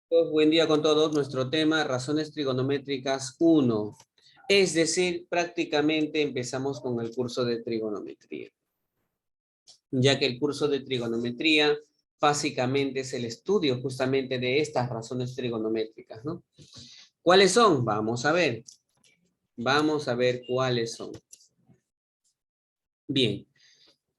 Pues, buen día con todos. Nuestro tema, razones trigonométricas 1. Es decir, prácticamente empezamos con el curso de trigonometría. Ya que el curso de trigonometría básicamente es el estudio justamente de estas razones trigonométricas, ¿no? ¿Cuáles son? Vamos a ver. Vamos a ver cuáles son. Bien.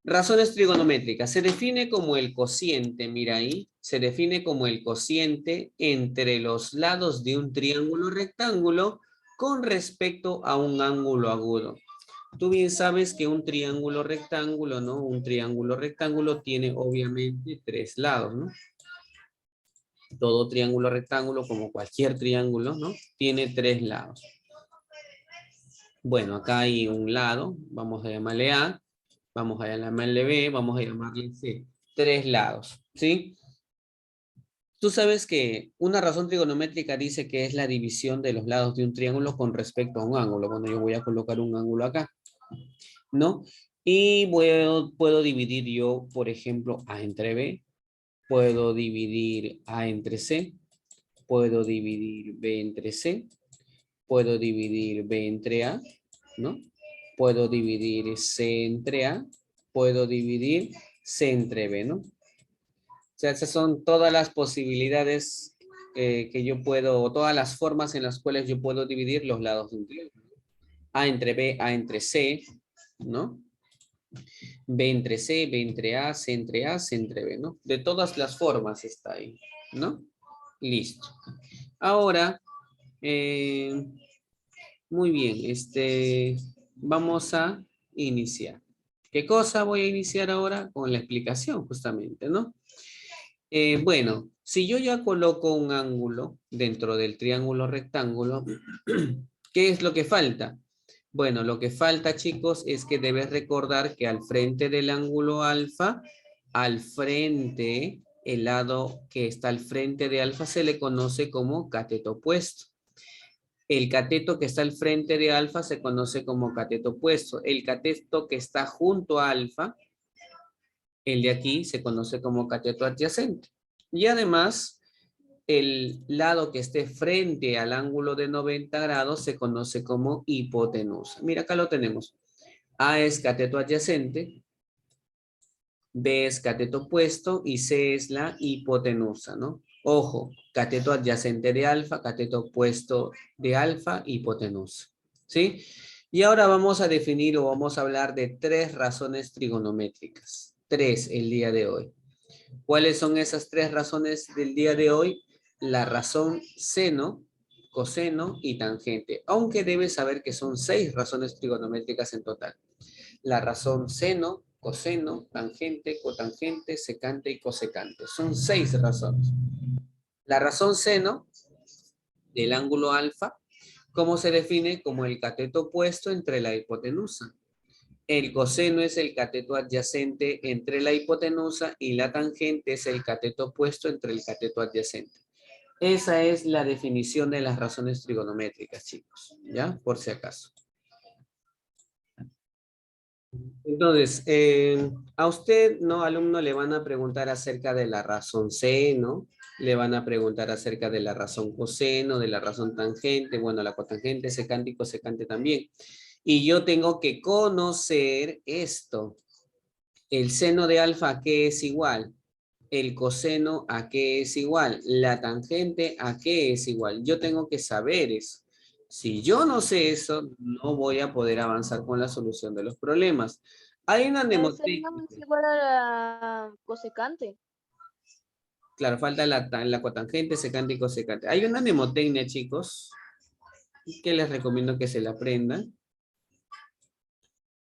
Razones trigonométricas. Se define como el cociente, mira ahí, se define como el cociente entre los lados de un triángulo rectángulo con respecto a un ángulo agudo. Tú bien sabes que un triángulo rectángulo, ¿no? Un triángulo rectángulo tiene obviamente tres lados, ¿no? Todo triángulo rectángulo, como cualquier triángulo, ¿no? Tiene tres lados. Bueno, acá hay un lado, vamos a llamarle A. Vamos a llamarle B, vamos a llamarle C. Tres lados, ¿sí? Tú sabes que una razón trigonométrica dice que es la división de los lados de un triángulo con respecto a un ángulo. Bueno, yo voy a colocar un ángulo acá, ¿no? Y puedo dividir yo, por ejemplo, A entre B. Puedo dividir A entre C. Puedo dividir B entre C. Puedo dividir B entre A, ¿no? Puedo dividir C entre A. Puedo dividir C entre B, ¿no? O sea, esas son todas las posibilidades que yo puedo, o todas las formas en las cuales yo puedo dividir los lados de un triángulo. A entre B, A entre C, ¿no? B entre C, B entre A, C entre A, C entre B, ¿no? De todas las formas está ahí, ¿no? Listo. Ahora, muy bien, vamos a iniciar. ¿Qué cosa voy a iniciar ahora? Con la explicación, justamente, ¿no? Bueno, si yo ya coloco un ángulo dentro del triángulo rectángulo, ¿qué es lo que falta? Bueno, lo que falta, chicos, es que debes recordar que al frente del ángulo alfa, al frente, el lado que está al frente de alfa se le conoce como cateto opuesto. El cateto que está al frente de alfa se conoce como cateto opuesto. El cateto que está junto a alfa, el de aquí, se conoce como cateto adyacente. Y además, el lado que esté frente al ángulo de 90 grados se conoce como hipotenusa. Mira, acá lo tenemos. A es cateto adyacente, B es cateto opuesto y C es la hipotenusa, ¿no? Ojo, cateto adyacente de alfa, cateto opuesto de alfa, hipotenusa. ¿Sí? Y ahora vamos a definir o vamos a hablar de tres razones trigonométricas. Tres el día de hoy. ¿Cuáles son esas tres razones del día de hoy? La razón seno, coseno y tangente. Aunque debes saber que son 6 razones trigonométricas en total. La razón seno, coseno, tangente, cotangente, secante y cosecante. Son 6 razones. La razón seno del ángulo alfa, ¿cómo se define? Como el cateto opuesto entre la hipotenusa. El coseno es el cateto adyacente entre la hipotenusa y la tangente es el cateto opuesto entre el cateto adyacente. Esa es la definición de las razones trigonométricas, chicos, ¿ya? Por si acaso. Entonces, a usted, ¿no? Alumno, le van a preguntar acerca de la razón seno, le van a preguntar acerca de la razón coseno, de la razón tangente, bueno, la cotangente, secante y cosecante también. Y yo tengo que conocer esto. El seno de alfa, ¿a qué es igual? El coseno, ¿a qué es igual? La tangente, ¿a qué es igual? Yo tengo que saber eso. Si yo no sé eso, no voy a poder avanzar con la solución de los problemas. Hay una La seno mnemotecnia. es igual a la cosecante. Claro, falta la cotangente, secante y cosecante. Hay una mnemotecnia, chicos, que les recomiendo que se la aprendan,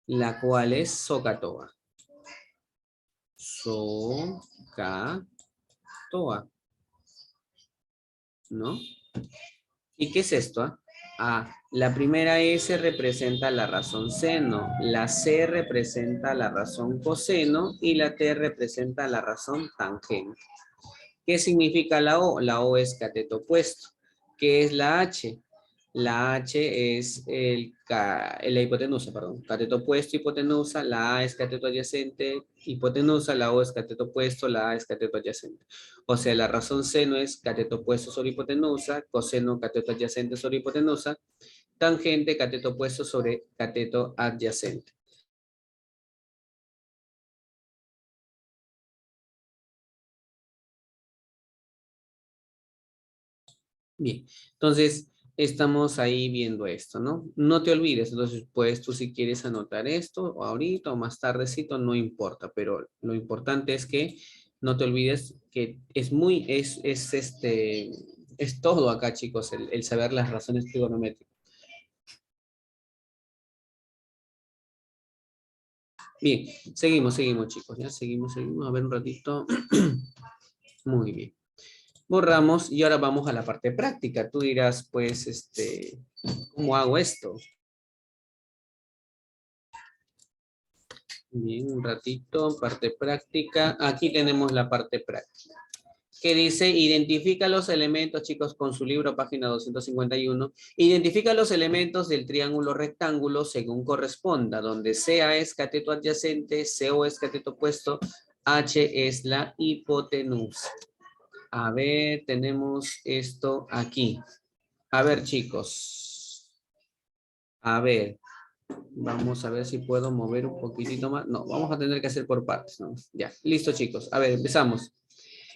la cual es SOHCAHTOA. SOHCAHTOA, ¿no? ¿Y qué es esto? La primera S representa la razón seno, la C representa la razón coseno y la T representa la razón tangente. ¿Qué significa la O? La O es cateto opuesto. ¿Qué es la H? La H es la hipotenusa, perdón. Cateto opuesto, hipotenusa. La A es cateto adyacente, hipotenusa. La O es cateto opuesto, la A es cateto adyacente. O sea, la razón seno es cateto opuesto sobre hipotenusa, coseno cateto adyacente sobre hipotenusa, tangente cateto opuesto sobre cateto adyacente. Bien, entonces estamos ahí viendo esto, ¿no? No te olvides, entonces pues tú si quieres anotar esto o ahorita o más tardecito, no importa, pero lo importante es que no te olvides que es muy, es todo acá, chicos, el saber las razones trigonométricas. Bien, seguimos, chicos, ya seguimos, a ver un ratito. Muy bien. Borramos y ahora vamos a la parte práctica. Tú dirás, pues, ¿cómo hago esto? Bien, un ratito, parte práctica. Aquí tenemos la parte práctica. Que dice, identifica los elementos, chicos, con su libro, página 251. Identifica los elementos del triángulo rectángulo según corresponda, donde CA es cateto adyacente, CO es cateto opuesto, H es la hipotenusa. A ver, tenemos esto aquí. A ver, chicos. A ver. Vamos a ver si puedo mover un poquitito más. No, vamos a tener que hacer por partes, ¿no? Ya, listo, chicos. A ver, empezamos.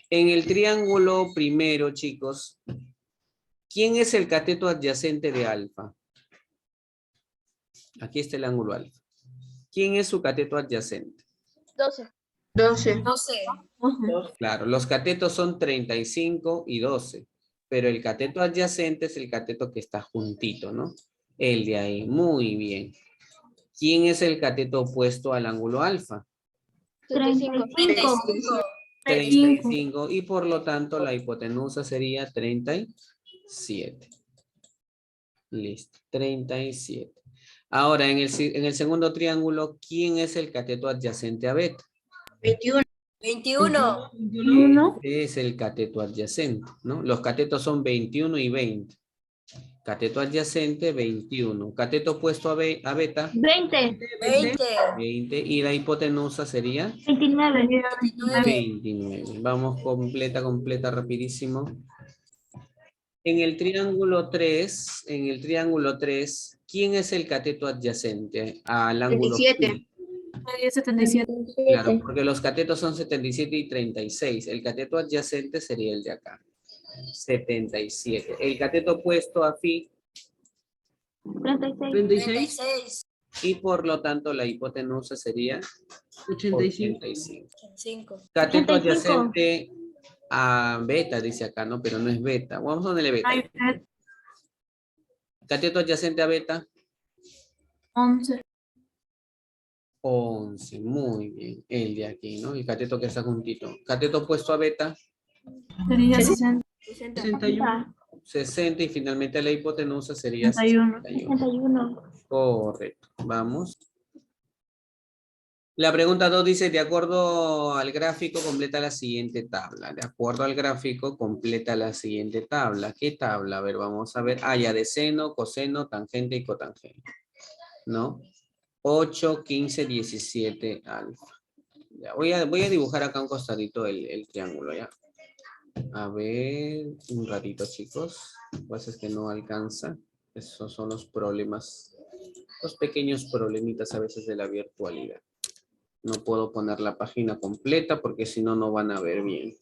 En el triángulo primero, chicos, ¿quién es el cateto adyacente de alfa? Aquí está el ángulo alfa. ¿Quién es su cateto adyacente? 12. 12. Claro, los catetos son 35 y 12, pero el cateto adyacente es el cateto que está juntito, ¿no? El de ahí, muy bien. ¿Quién es el cateto opuesto al ángulo alfa? 35. 35 y por lo tanto la hipotenusa sería 37. Listo, 37. Ahora, en el segundo triángulo, ¿quién es el cateto adyacente a beta? 21. 21. Este es el cateto adyacente, ¿no? Los catetos son 21 y 20. Cateto adyacente, 21. Cateto opuesto a beta, 20. 20. Y la hipotenusa sería 29. 29. Vamos completa, rapidísimo. En el triángulo 3, ¿quién es el cateto adyacente al ángulo? 37. 77. Claro, porque los catetos son 77 y 36. El cateto adyacente sería el de acá. 77. El cateto opuesto a phi 36. y por lo tanto la hipotenusa sería 85. 5. Cateto 85. adyacente a beta, dice acá, ¿no? Pero no es beta. Vamos a ponerle beta. Cateto adyacente a beta. 11. 11, muy bien. El de aquí, ¿no? El cateto que está juntito. Cateto opuesto a beta. Sería 60. 61. 60 y finalmente la hipotenusa sería 61. 61. Correcto. Vamos. La pregunta 2 dice, de acuerdo al gráfico, completa la siguiente tabla. De acuerdo al gráfico, completa la siguiente tabla. ¿Qué tabla? A ver, vamos a ver. Ah, ya de seno, coseno, tangente y cotangente. ¿No? 8, 15, 17, alfa. Ya, voy a dibujar acá un costadito el triángulo, ¿ya? A ver, un ratito, chicos. Pues es que no alcanza. Esos son los problemas, los pequeños problemitas a veces de la virtualidad. No puedo poner la página completa porque si no, no van a ver bien.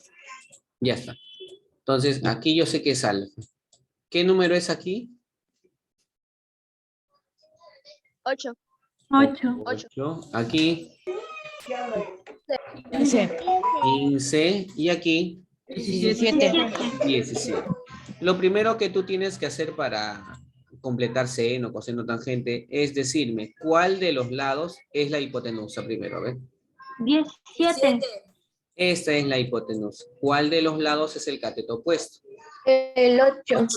Ya está. Entonces, aquí yo sé que es alfa. ¿Qué número es aquí? 8. 8. 8. Aquí, 15. 15. Y aquí, 17. 17. Lo primero que tú tienes que hacer para completar seno, coseno, tangente, es decirme cuál de los lados es la hipotenusa primero. A ver. 17. Esta es la hipotenusa. ¿Cuál de los lados es el cateto opuesto? El 8. 8.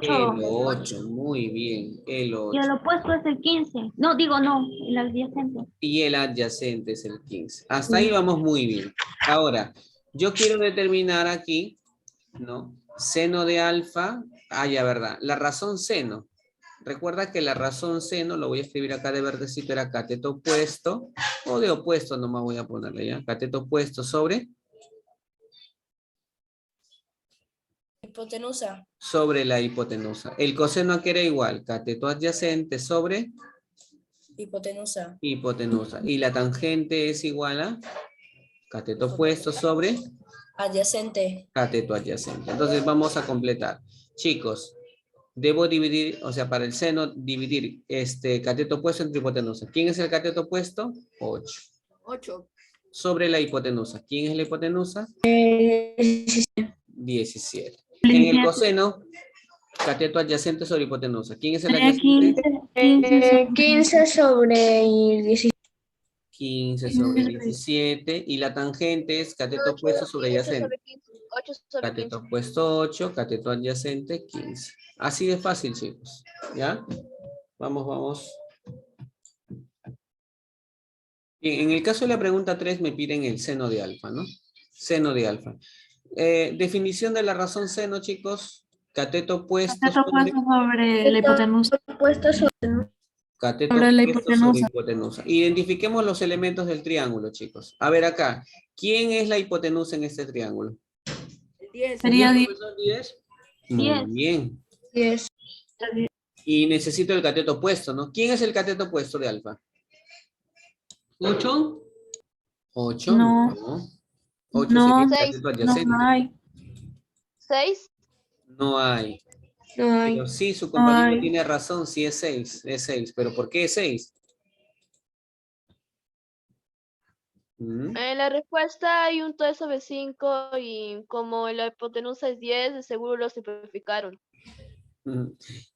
El 8, muy bien. El 8. Y el opuesto es el 15. No, digo no, el adyacente. Y el adyacente es el 15. Hasta ahí vamos muy bien. Ahora, yo quiero determinar aquí, ¿no? Seno de alfa. Ah, ya, verdad. La razón seno. Recuerda que la razón seno, lo voy a escribir acá de verdecito, era cateto opuesto, o de opuesto nomás voy a ponerle ya. Cateto opuesto sobre Hipotenusa. sobre la hipotenusa. El coseno aquí era igual, cateto adyacente sobre Hipotenusa. hipotenusa. Y la tangente es igual a cateto opuesto sobre Adyacente. cateto adyacente. Entonces vamos a completar. Chicos, debo dividir, o sea, para el seno, dividir cateto opuesto entre hipotenusa. ¿Quién es el cateto opuesto? 8. 8. Sobre la hipotenusa. ¿Quién es la hipotenusa? 17. En el coseno, cateto adyacente sobre hipotenusa. ¿Quién es el Sería adyacente? 15 sobre 17. 15 sobre 17. Y la tangente es cateto opuesto sobre 8 adyacente. sobre 15. 8 sobre Cateto 15. opuesto 8, cateto adyacente 15. Así de fácil, chicos. ¿Ya? Vamos, vamos. Bien, en el caso de la pregunta 3 me piden el seno de alfa, ¿no? Seno de alfa. Definición de la razón seno, chicos. Cateto opuesto Cateto sobre, opuesto sobre la hipotenusa. Puesto sobre cateto sobre la opuesto sobre hipotenusa. hipotenusa. Identifiquemos los elementos del triángulo, chicos. A ver acá. ¿Quién es la hipotenusa en este triángulo? 10. Sería 10. profesor, 10? Diez. Muy bien. 10. Y necesito el cateto opuesto, ¿no? ¿Quién es el cateto opuesto de alfa? 8. 8. No. No. 8 No, sería el Seis. cateto no adyacente. hay. 6. No hay. No hay. Pero sí, su No compañero hay. tiene razón, sí es 6. Es 6. ¿Pero por qué es 6? En la respuesta hay un 3 sobre 5 y como la hipotenusa es 10, de seguro lo simplificaron.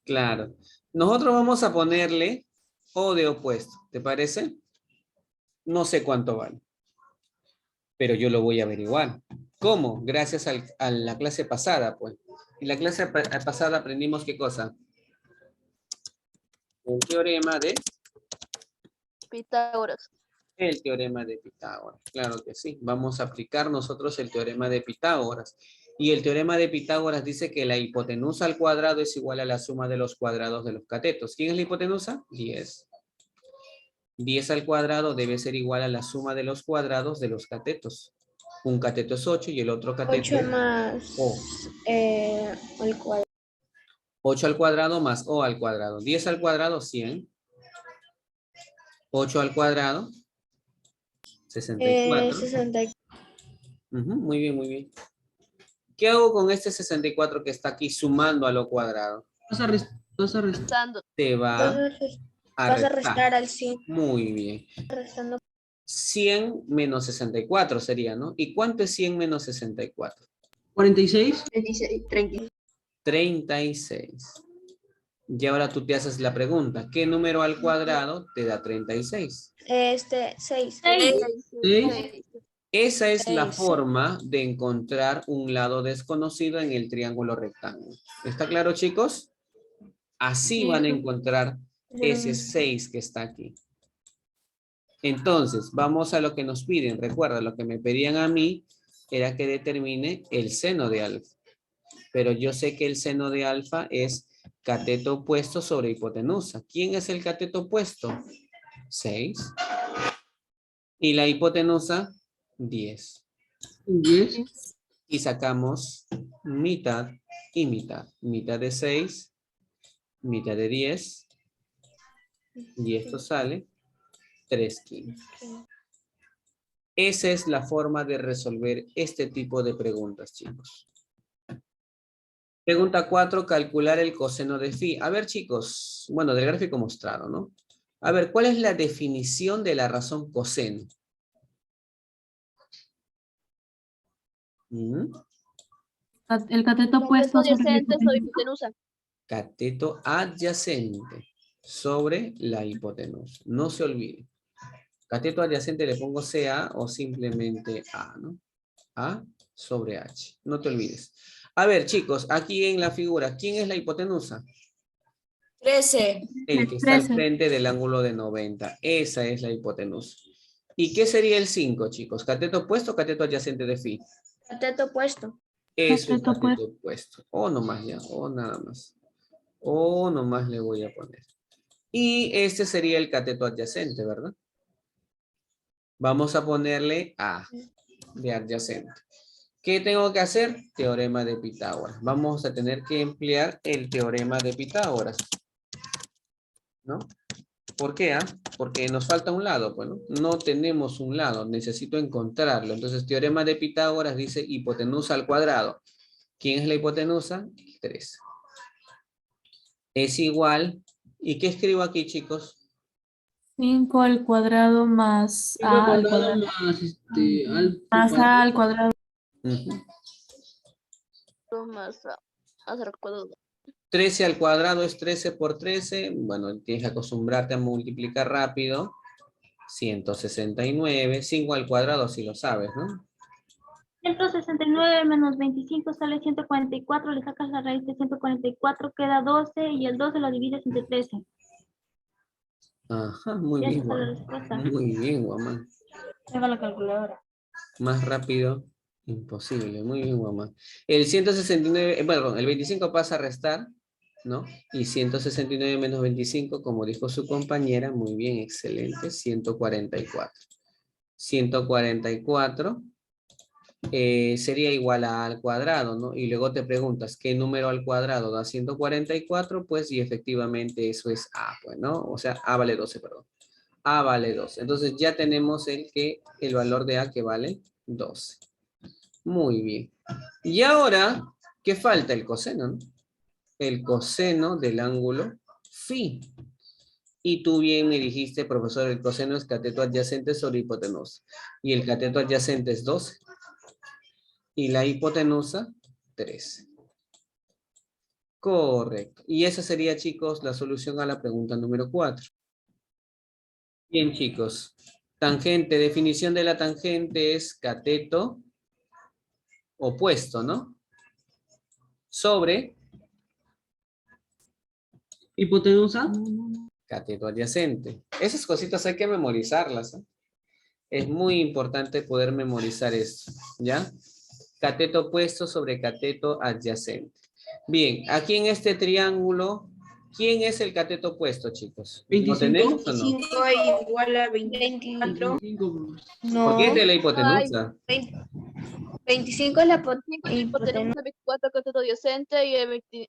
Claro. Nosotros vamos a ponerle O de opuesto. ¿Te parece? No sé cuánto vale. Pero yo lo voy a averiguar. ¿Cómo? Gracias a la clase pasada, pues. En la clase pasada aprendimos ¿qué cosa? El teorema de... Pitágoras. El teorema de Pitágoras, claro que sí. Vamos a aplicar nosotros el teorema de Pitágoras. Y el teorema de Pitágoras dice que la hipotenusa al cuadrado es igual a la suma de los cuadrados de los catetos. ¿Quién es la hipotenusa? 10. 10 al cuadrado debe ser igual a la suma de los cuadrados de los catetos. Un cateto es 8 y el otro cateto 8 más O. el cuadrado. 8 al cuadrado más O al cuadrado. 10 al cuadrado, 100. 8 al cuadrado, 64. 64. Muy bien, muy bien. ¿Qué hago con este 64 que está aquí sumando a lo cuadrado? Vas a restar. Restando. Te va a Vas a restar. restar al 100. Muy bien. Restando 100 menos 64 sería, ¿no? ¿Y cuánto es 100 menos 64? 46. 30. 36. Y ahora tú te haces la pregunta, ¿qué número al cuadrado te da 36? 6. 6. Esa es la Seis. forma de encontrar un lado desconocido en el triángulo rectángulo. ¿Está claro, chicos? Así van a encontrar ese 6 que está aquí. Entonces, vamos a lo que nos piden. Recuerda, lo que me pedían a mí era que determine el seno de alfa. Pero yo sé que el seno de alfa es cateto opuesto sobre hipotenusa. ¿Quién es el cateto opuesto? 6. Y la hipotenusa, 10. 10. Y sacamos mitad y mitad. Mitad de 6, mitad de 10. Y esto sale 3/15. Esa es la forma de resolver este tipo de preguntas, chicos. Pregunta 4, calcular el coseno de phi. A ver, chicos, bueno, del gráfico mostrado, ¿no? A ver, ¿cuál es la definición de la razón coseno? El cateto opuesto sobre la Adyacente sobre hipotenusa. hipotenusa. Cateto adyacente sobre la hipotenusa. No se olvide. Cateto adyacente le pongo CA o simplemente A, ¿no? A sobre H. No te olvides. A ver, chicos, aquí en la figura, ¿quién es la hipotenusa? 13. El que está al 13. frente del ángulo de 90. Esa es la hipotenusa. ¿Y qué sería el 5, chicos? ¿Cateto opuesto o cateto adyacente de phi? Cateto opuesto. Eso es Cateto cateto opuesto. O nomás ya, o nada más. O nomás le voy a poner. Y este sería el cateto adyacente, ¿verdad? Vamos a ponerle A de adyacente. ¿Qué tengo que hacer? Teorema de Pitágoras. Vamos a tener que emplear el teorema de Pitágoras, ¿no? ¿Por qué? Porque nos falta un lado, pues, ¿no? No tenemos un lado, necesito encontrarlo. Entonces, teorema de Pitágoras dice hipotenusa al cuadrado. ¿Quién es la hipotenusa? 3. Es igual. ¿Y qué escribo aquí, chicos? 5 al cuadrado más 5 a al al cuadrado cuadrado. más Más a al cuadrado. Ujú. Más al cuadrado. 13 al cuadrado es 13 por 13. Bueno, tienes que acostumbrarte a multiplicar rápido. 169. 5 al cuadrado, si lo sabes, ¿no? 169 menos 25 sale 144, le sacas la raíz de 144, queda 12 y el 12 lo divides entre 13. Ajá, muy Ya bien, está la Guamán. respuesta. Muy bien, Guamán. Lleva la calculadora. Más rápido, imposible. Muy bien, Guamán. El 169, perdón, el 25 pasa a restar, ¿no? Y 169 menos 25, como dijo su compañera, muy bien, excelente, 144. 144 sería igual a A al cuadrado, ¿no? Y luego te preguntas, ¿qué número al cuadrado da 144? Pues, y efectivamente eso es A, pues, ¿no? O sea, A vale 12, perdón. A vale 12. Entonces ya tenemos el valor de A que vale 12. Muy bien. Y ahora, ¿qué falta? El coseno, ¿no? El coseno del ángulo phi. Y tú bien me dijiste, profesor, el coseno es cateto adyacente sobre hipotenusa. Y el cateto adyacente es 12. Y la hipotenusa, 13. Correcto. Y esa sería, chicos, la solución a la pregunta número 4. Bien, chicos. Tangente, definición de la tangente es cateto opuesto, ¿no? Sobre hipotenusa. cateto adyacente. Esas cositas hay que memorizarlas, ¿eh? Es muy importante poder memorizar esto, ¿ya? Cateto opuesto sobre cateto adyacente. Bien, aquí en este triángulo, ¿quién es el cateto opuesto, chicos? ¿Lo 25. tenemos o no? 25 igual a 24. 25. ¿Por qué es No, de la hipotenusa? 25 es la Hipotenusa 24 cateto adyacente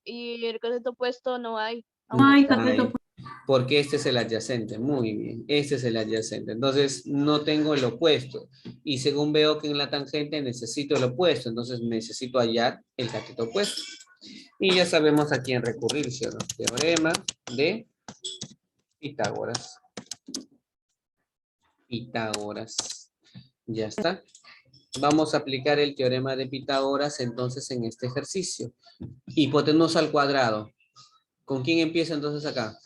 y el cateto opuesto no hay. No hay Ahí. cateto. Porque este es el adyacente, muy bien, este es el adyacente. Entonces, no tengo el opuesto. Y según veo que en la tangente necesito el opuesto, entonces necesito hallar el cateto opuesto. Y ya sabemos a quién recurrir, ¿sí o no? Teorema de Pitágoras. Pitágoras. Ya está. Vamos a aplicar el teorema de Pitágoras entonces en este ejercicio. Hipotenusa al cuadrado. ¿Con quién empieza entonces acá?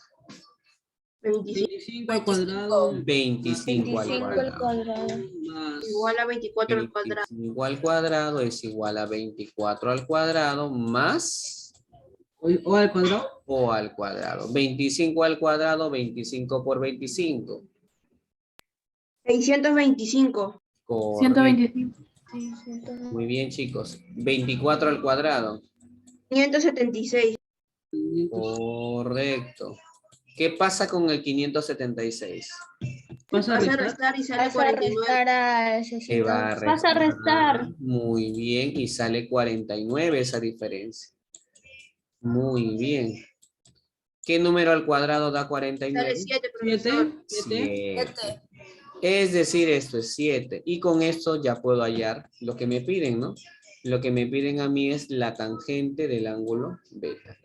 25 al cuadrado 25 al 25 al cuadrado. cuadrado. más Igual a 24 al cuadrado. 25 al cuadrado es igual a 24 al cuadrado más o al cuadrado. o al cuadrado. 25 al cuadrado, 25 por 25. 625. Correcto. 125. Muy bien, chicos. 24 al cuadrado. 576. Correcto. ¿Qué pasa con el 576? Vas a Vas a restar. restar y sale Vas a 49. restar a Se va a 600. Vas a restar. Muy bien. Y sale 49 esa diferencia. Muy bien. ¿Qué número al cuadrado da 49? Sale 7, profesor. 7. 7. Es decir, esto es 7. Y con esto ya puedo hallar lo que me piden, ¿no? Lo que me piden a mí es la tangente del ángulo beta.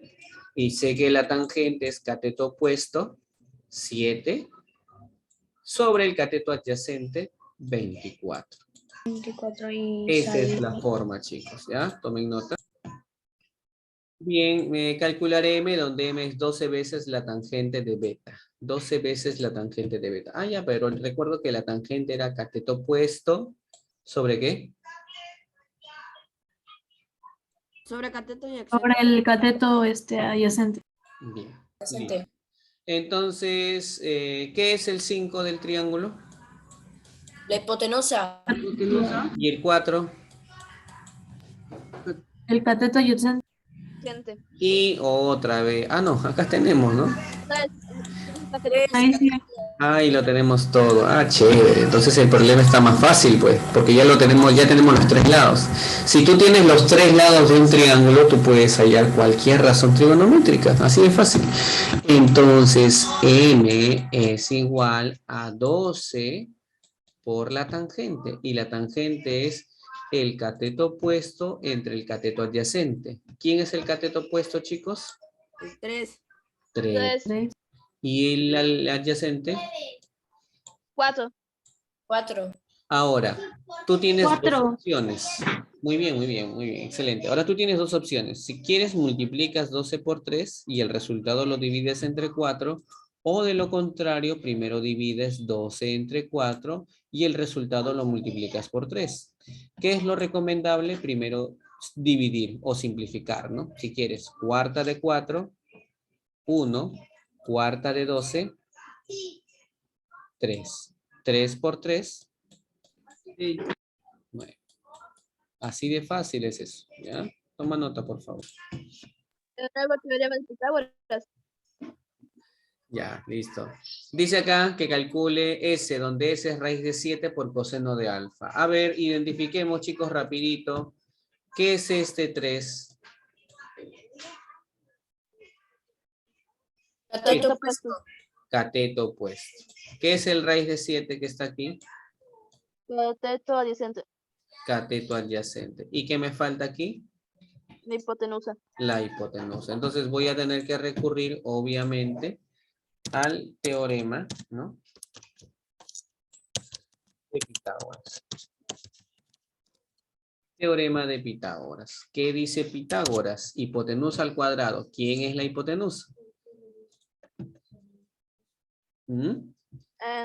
Y sé que la tangente es cateto opuesto, 7, sobre el cateto adyacente, 24. 24 y Esa es sale. la forma, chicos, ¿ya? Tomen nota. Bien, calcularé m, donde m es 12 veces la tangente de beta. 12 veces la tangente de beta. Ah, ya, pero recuerdo que la tangente era cateto opuesto, ¿sobre qué? Sobre cateto y Sobre el cateto adyacente. Bien. Adyacente. Listo. Entonces, ¿qué es el 5 del triángulo? La hipotenusa. Hipotenusa. ¿Y el 4? El cateto adyacente. Gente. Y otra vez. Ah, no, acá tenemos, ¿no? Ahí sí. Ahí lo tenemos todo. Ah, chévere. Entonces el problema está más fácil, pues, porque ya lo tenemos, ya tenemos los tres lados. Si tú tienes los tres lados de un triángulo, tú puedes hallar cualquier razón trigonométrica. Así de fácil. Entonces, m es igual a 12 por la tangente. Y la tangente es el cateto opuesto entre el cateto adyacente. ¿Quién es el cateto opuesto, chicos? 3. 3. 3, ¿Y el adyacente? 4. 4. Ahora, tú tienes dos 4. opciones. Muy bien, muy bien, muy bien. Excelente. Ahora tú tienes dos opciones. Si quieres, multiplicas 12 por 3 y el resultado lo divides entre 4. O de lo contrario, primero divides 12 entre 4 y el resultado lo multiplicas por 3. ¿Qué es lo recomendable? Primero dividir o simplificar, ¿no? Si quieres, cuarta de 4, 1, cuarta de 12, 3. 3 por 3, Sí. 9. Así de fácil es eso, ¿ya? Toma nota, por favor. Luego teorema de Pitágoras. Ya, listo. Dice acá que calcule S, donde S es raíz de 7 por coseno de alfa. A ver, identifiquemos, chicos, rapidito. ¿Qué es este 3? Cateto opuesto. Cateto opuesto. ¿Qué es el raíz de 7 que está aquí? Cateto adyacente. Cateto adyacente. ¿Y qué me falta aquí? La hipotenusa. La hipotenusa. Entonces voy a tener que recurrir, obviamente, al teorema, ¿no? De Pitágoras. Teorema de Pitágoras. ¿Qué dice Pitágoras? Hipotenusa al cuadrado. ¿Quién es la hipotenusa? ¿Mm?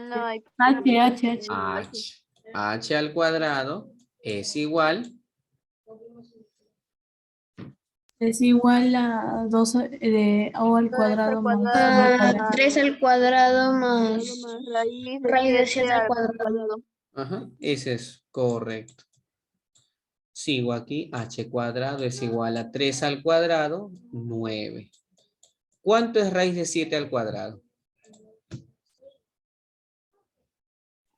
No hay. H. H. H al cuadrado es igual. Es igual a 2 de O al cuadrado más cuadrado. O al cuadrado. 3 al cuadrado más Raíz de 7 7 al al cuadrado. cuadrado. Ajá, ese es correcto. Sigo aquí. H cuadrado es igual a 3 al cuadrado, 9. ¿Cuánto es raíz de 7 al cuadrado?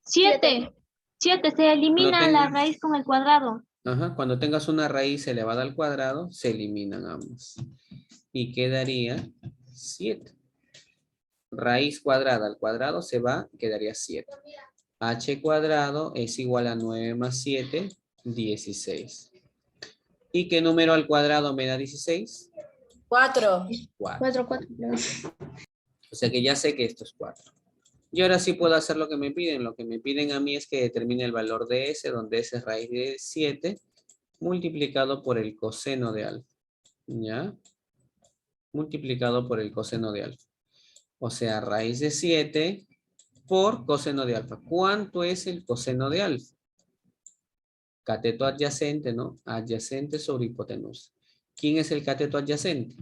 7. 7. Se elimina No la tengas- raíz con el cuadrado. Ajá, cuando tengas una raíz elevada al cuadrado, se eliminan ambas. Y quedaría 7. Raíz cuadrada al cuadrado se va, quedaría 7. H cuadrado es igual a 9 más 7, 16. ¿Y qué número al cuadrado me da 16? 4. 4. 4. O sea que ya sé que esto es 4. Y ahora sí puedo hacer lo que me piden. Lo que me piden a mí es que determine el valor de S, donde S es raíz de 7, multiplicado por el coseno de alfa. ¿Ya? Multiplicado por el coseno de alfa. O sea, raíz de 7 por coseno de alfa. ¿Cuánto es el coseno de alfa? Cateto adyacente, ¿no? Adyacente sobre hipotenusa. ¿Quién es el cateto adyacente?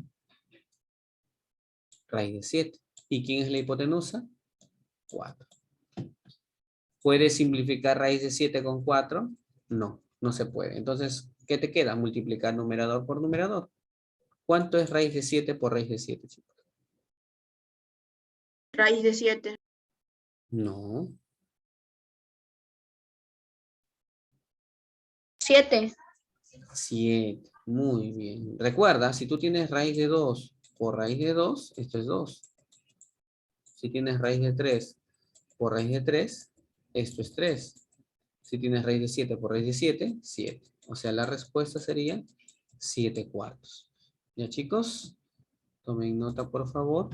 Raíz de 7. ¿Y quién es la hipotenusa? 4. ¿Puedes simplificar raíz de 7 con 4? No, no se puede. Entonces, ¿qué te queda? Multiplicar numerador por numerador. ¿Cuánto es raíz de 7 por raíz de 7, chicos? Raíz de 7. No. 7. 7. Muy bien. Recuerda, si tú tienes raíz de 2 por raíz de 2, esto es 2. Si tienes raíz de 3 por raíz de 3, esto es 3. Si tienes raíz de 7 por raíz de 7, 7. O sea, la respuesta sería 7 cuartos. ¿Ya, chicos? Tomen nota, por favor.